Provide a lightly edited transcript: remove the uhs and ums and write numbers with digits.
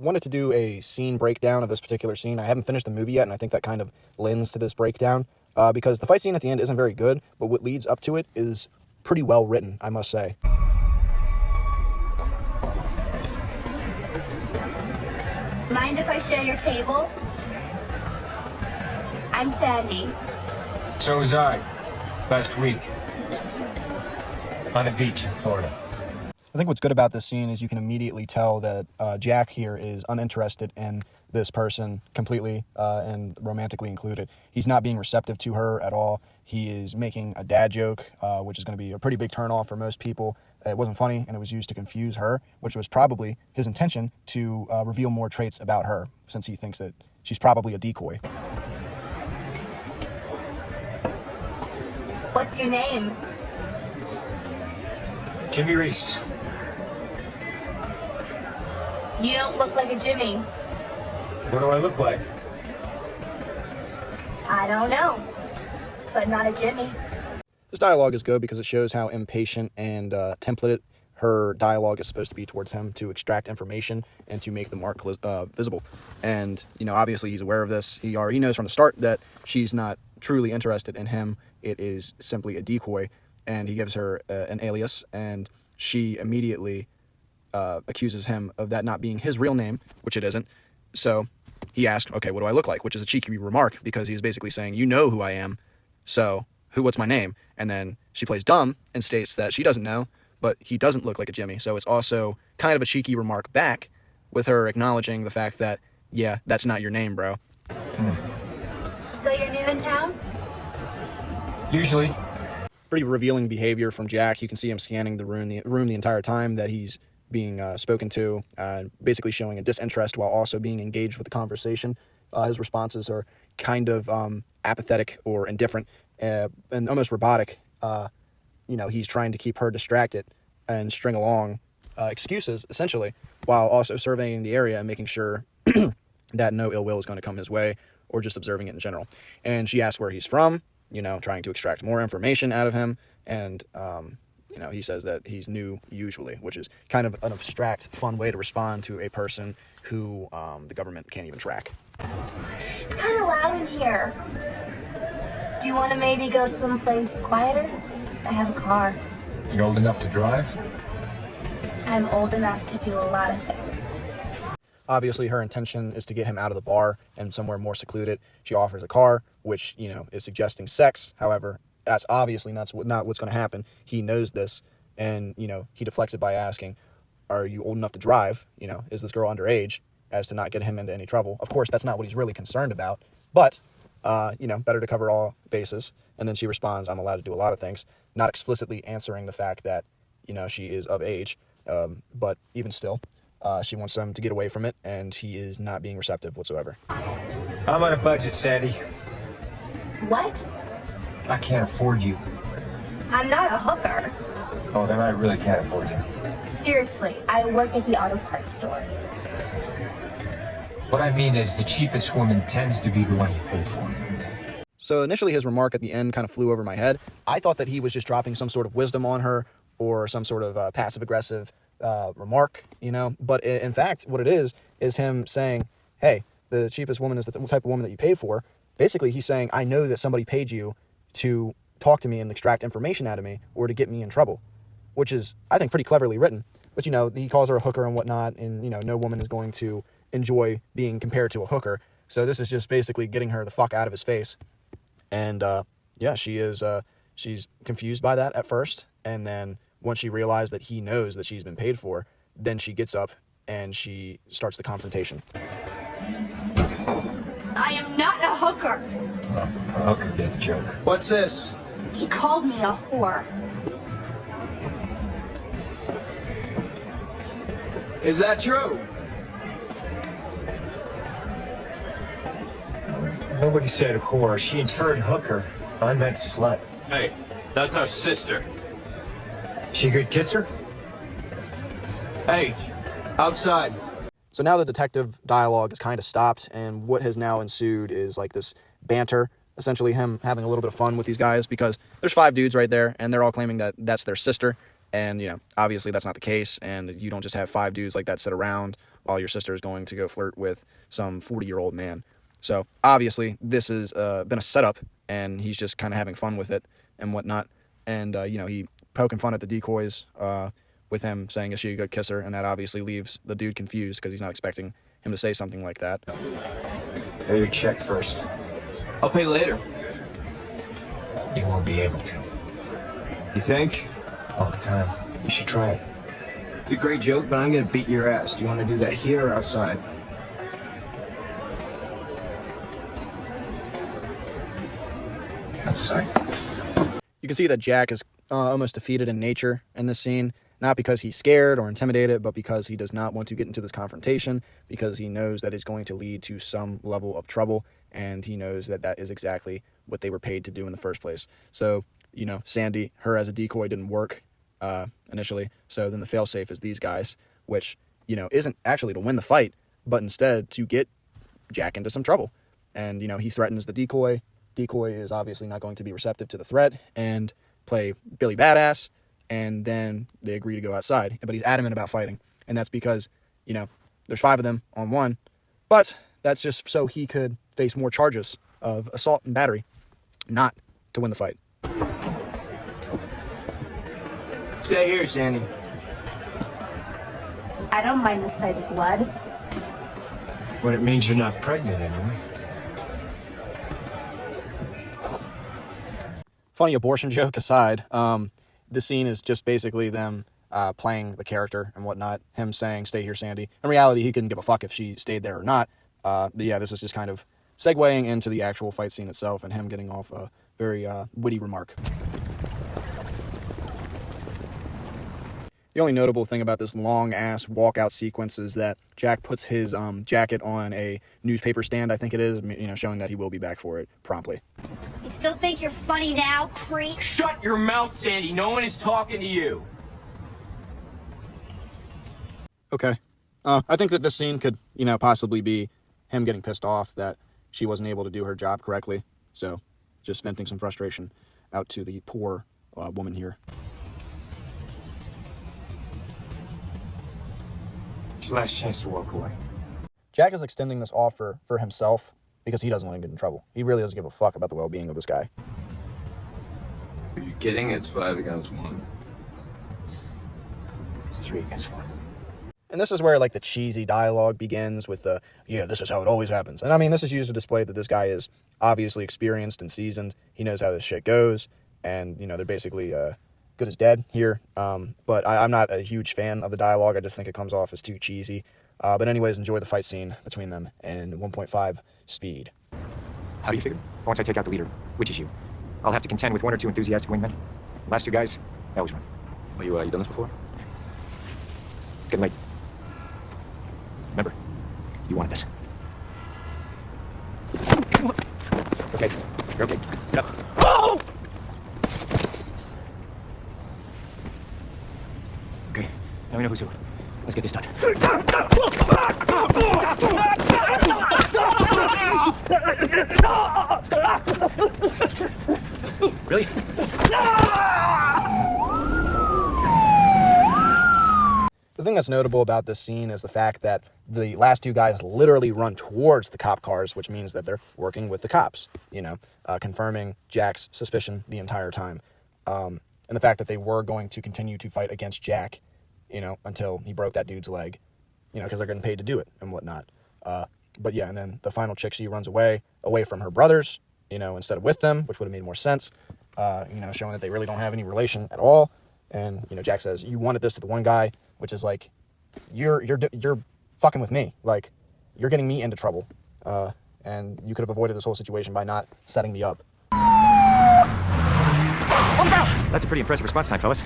Wanted to do a scene breakdown of this particular scene. I haven't finished the movie yet, and I think that kind of lends to this breakdown, because the fight scene at the end isn't very good, but what leads up to it is pretty well written, I must say. Mind if I share your table? I'm Sandy. So was I, last week, on a beach in Florida. I think what's good about this scene is you can immediately tell that Jack here is uninterested in this person completely, and romantically included. He's not being receptive to her at all. He is making a dad joke, which is going to be a pretty big turnoff for most people. It wasn't funny, and it was used to confuse her, which was probably his intention to reveal more traits about her, since he thinks that she's probably a decoy. What's your name? Jimmy Reese. You don't look like a Jimmy. What do I look like? I don't know, but not a Jimmy. This dialogue is good because it shows how impatient and templated her dialogue is supposed to be towards him to extract information and to make the mark visible. And, obviously he's aware of this. He knows from the start that she's not truly interested in him. It is simply a decoy, and he gives her an alias, and she immediately accuses him of that not being his real name, which it isn't. So he asked, okay, what do I look like? Which is a cheeky remark, because he's basically saying, you know who I am, so what's my name? And then she plays dumb and states that she doesn't know, but he doesn't look like a Jimmy. So it's also kind of a cheeky remark back, with her acknowledging the fact that, yeah, that's not your name, bro. So you're new in town? Usually. Pretty revealing behavior from Jack. You can see him scanning the room the entire time that he's being spoken to, basically showing a disinterest while also being engaged with the conversation. His responses are kind of apathetic or indifferent, and almost robotic. He's trying to keep her distracted and string along excuses, essentially, while also surveying the area and making sure that no ill will is going to come his way, or just observing it in general. And she asks where he's from, trying to extract more information out of him, and he says that he's new usually, which is kind of an abstract, fun way to respond to a person who the government can't even track. It's kind of loud in here. Do you want to maybe go someplace quieter? I have a car. You old enough to drive? I'm old enough to do a lot of things. Obviously, her intention is to get him out of the bar and somewhere more secluded. She offers a car, which, is suggesting sex. However, that's obviously not what's going to happen. He knows this, and, he deflects it by asking, are you old enough to drive? Is this girl underage, as to not get him into any trouble? Of course, that's not what he's really concerned about, but, better to cover all bases. And then she responds, I'm allowed to do a lot of things, not explicitly answering the fact that, she is of age, but even still, she wants him to get away from it, and he is not being receptive whatsoever. I'm on a budget, Sandy. What? I can't afford you. I'm not a hooker. Oh, then I really can't afford you. Seriously, I work at the auto parts store. What I mean is the cheapest woman tends to be the one you pay for. So initially his remark at the end kind of flew over my head. I thought that he was just dropping some sort of wisdom on her, or some sort of passive-aggressive remark, But in fact, what it is him saying, hey, the cheapest woman is the type of woman that you pay for. Basically, he's saying, I know that somebody paid you to talk to me and extract information out of me, or to get me in trouble, which is, I think, pretty cleverly written. But, he calls her a hooker and whatnot, and, no woman is going to enjoy being compared to a hooker. So this is just basically getting her the fuck out of his face. And, she's confused by that at first, and then once she realized that he knows that she's been paid for, then she gets up and she starts the confrontation. I am not a hooker. Well, a hooker get the joke. What's this? He called me a whore. Is that true? Nobody said whore. She inferred hooker. I meant slut. Hey, that's our sister. She a good kisser? Hey, outside. So now the detective dialogue is kind of stopped, and what has now ensued is like this banter, essentially him having a little bit of fun with these guys, because there's 5 dudes right there, and they're all claiming that that's their sister, and, obviously that's not the case, and you don't just have 5 dudes like that sit around while your sister is going to go flirt with some 40-year-old man. So obviously this has been a setup, and he's just kind of having fun with it and whatnot. And he poking fun at the decoys with him saying, is she a good kisser? And that obviously leaves the dude confused because he's not expecting him to say something like that. Pay your check first. I'll pay later. You won't be able to. You think? All the time. You should try it. It's a great joke, but I'm gonna beat your ass. Do you want to do that here or outside? Outside. You can see that Jack is almost defeated in nature in this scene, not because he's scared or intimidated, but because he does not want to get into this confrontation, because he knows that it's going to lead to some level of trouble, and he knows that that is exactly what they were paid to do in the first place. So, Sandy, her as a decoy didn't work initially, so then the failsafe is these guys, which, isn't actually to win the fight, but instead to get Jack into some trouble. And, he threatens the decoy. Decoy is obviously not going to be receptive to the threat and play Billy Badass, and then they agree to go outside. But he's adamant about fighting, and that's because, there's 5 of them on one, but that's just so he could face more charges of assault and battery, not to win the fight. Stay here, Sandy. I don't mind the sight of blood. When it means you're not pregnant anyway. Funny abortion joke aside, this scene is just basically them playing the character and whatnot, him saying, stay here, Sandy. In reality, he couldn't give a fuck if she stayed there or not. But yeah, this is just kind of segueing into the actual fight scene itself and him getting off a very witty remark. The only notable thing about this long-ass walkout sequence is that Jack puts his jacket on a newspaper stand, I think it is, showing that he will be back for it promptly. You still think you're funny now, creep? Shut your mouth, Sandy. No one is talking to you. Okay. I think that this scene could, possibly be him getting pissed off that she wasn't able to do her job correctly. So, just venting some frustration out to the poor woman here. It's your last chance to walk away. Jack is extending this offer for himself because he doesn't want to get in trouble. He really doesn't give a fuck about the well-being of this guy. Are you kidding? It's 5 against 1. It's 3 against 1. And this is where, the cheesy dialogue begins with the, yeah, this is how it always happens. And I mean, this is used to display that this guy is obviously experienced and seasoned. He knows how this shit goes. And, they're basically good as dead here. But I'm not a huge fan of the dialogue. I just think it comes off as too cheesy. But anyways, enjoy the fight scene between them in 1.5 speed. How do you figure? Once I take out the leader, which is you, I'll have to contend with 1 or 2 enthusiastic wingmen. Last 2 guys, I always run. Well, you done this before? It's getting late. Remember, you wanted this. It's okay. You're okay. Get up. Oh! Okay, now we know who's who. Let's get this done. Really? The thing that's notable about this scene is the fact that the last 2 guys literally run towards the cop cars, which means that they're working with the cops, confirming Jack's suspicion the entire time. And the fact that they were going to continue to fight against Jack, until he broke that dude's leg, because they're getting paid to do it and whatnot. But yeah, and then the final chick, she runs away from her brothers, instead of with them, which would have made more sense, showing that they really don't have any relation at all. And, Jack says, you wanted this to the one guy, which is like, you're fucking with me. Like, you're getting me into trouble. And you could have avoided this whole situation by not setting me up. That's a pretty impressive response time, fellas.